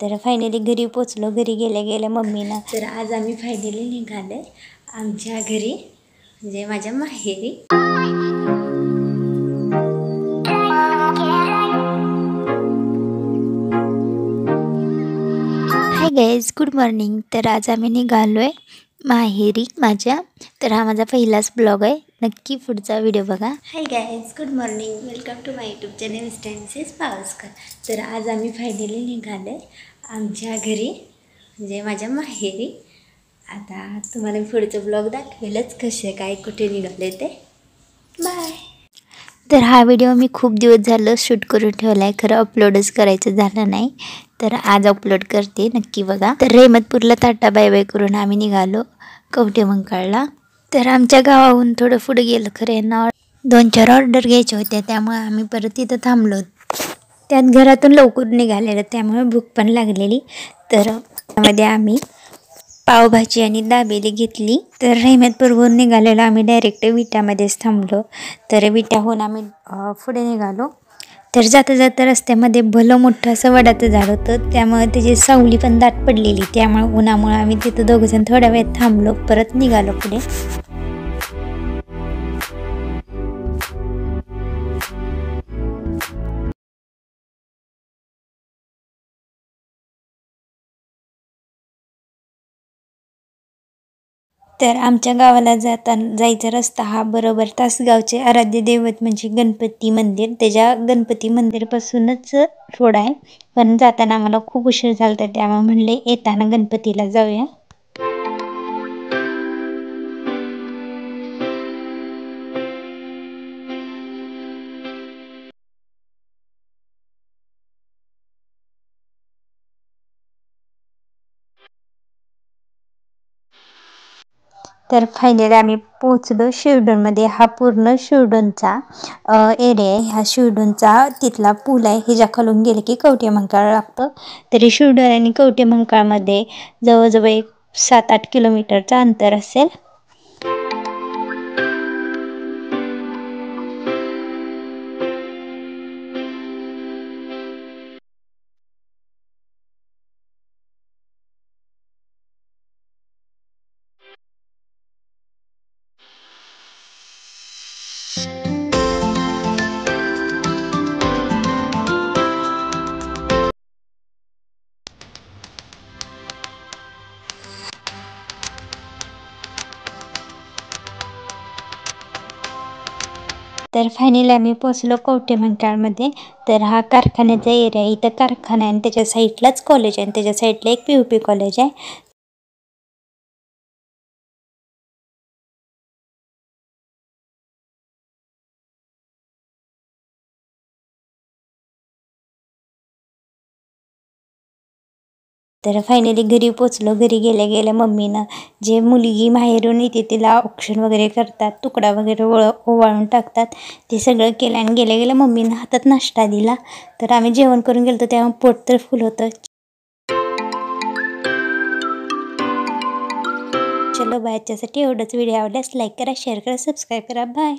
तर फायनली घरी पोचलो. घरी गेल्या गेल्या मम्मीनं तर आज आम्ही फायनली निघाले आमच्या घरी, म्हणजे माझ्या माहेरी. हाय गाईज, गुड मॉर्निंग. तर आज आम्ही निघालो आहे माहेरी माझ्या. तर हा माझा पहिलाच ब्लॉग आहे, नक्की पुढचा व्हिडिओ बघा. Hi guys, good morning, welcome to my YouTube channel स्टॅन्सेस पावसकर. तर आज आम्ही फायनली निघाले आमच्या घरी, म्हणजे माझ्या माहेरी. आता तुम्हाला पुढचं ब्लॉग दाखवेलच कसे काय कुठे निघाले ते. बाय. तर हा व्हिडिओ मी खूप दिवस झालं शूट करून ठेवला आहे, खरं अपलोडच करायचं झालं नाही. तर आज अपलोड करते, नक्की बघा. तर रेहमतपूरला टाटा बाय बाय करून आम्ही निघालो कवठेमंकाळला. तर आमच्या गावाहून थोडं पुढे गेलं, खरं यांना 2-4 ऑर्डर घ्यायच्या होत्या, त्यामुळे आम्ही परत तिथं थांबलो. त्यात घरातून लवकर निघालेलं, त्यामुळे भूक पण लागलेली. तर त्यामध्ये आम्ही पावभाजी आणि दाबेली घेतली. तर रेहमतपूरहून निघालेलो आम्ही डायरेक्ट विट्यामध्येच थांबलो. तर विट्याहून आम्ही पुढे निघालो. तर जाता जाता रस्त्यामध्ये भलं मोठं असं वडाचं झाड होतं, त्यामुळे त्याची सावली पण दाट पडलेली. त्यामुळे उन्हामुळे आम्ही तिथं दोघंजण थोड्या वेळ थांबलो, परत निघालो पुढे. तर आमच्या गावाला जायचा रस्ता हा बरोबर तासगावचे आराध्य दैवत म्हणजे गणपती मंदिर, त्याच्या गणपती मंदिरपासूनच रोड आहे. पण जाताना आम्हाला खूप उशीर झाला होता, त्यामुळे म्हणले येताना गणपतीला जाऊया. तर फायनली आम्ही पोहोचलो शिरडोनमध्ये. हा पूर्ण शिरडोनचा एरिया आहे. हा शिरडोनचा तिथला पूल आहे, ह्याच्या खालून गेले की कवठेमंकाळ लागतं. तरी शिरडोन आणि कवठेमंकाळमध्ये जवळजवळ एक 7-8 किलोमीटरचं अंतर असेल. तर फायनली आम्ही पोचलो कवठेमंकाळमध्ये. तर हा कारखान्याचा एरिया आहे, इथं कारखाना आहे आणि त्याच्या साईडलाच कॉलेज आहे आणि त्याच्या साईडला एक PUP कॉलेज आहे. तर फायनली घरी पोचलो. घरी गेल्या गेल्या मम्मीनं जे मुलगी माहेरून येते तिला औक्षण वगैरे करतात, तुकडा वगैरे ओवाळून टाकतात, ते सगळं केलं. आणि गेल्या गेल्या मम्मीनं हातात नाश्ता दिला. तर आम्ही जेवण करून गेलो होतो, तेव्हा पोट तर फुल होतं. चलो बाय. याच्यासाठी एवढंच. व्हिडिओ आवडल्यास लाईक करा, शेअर करा, सबस्क्राईब करा. बाय.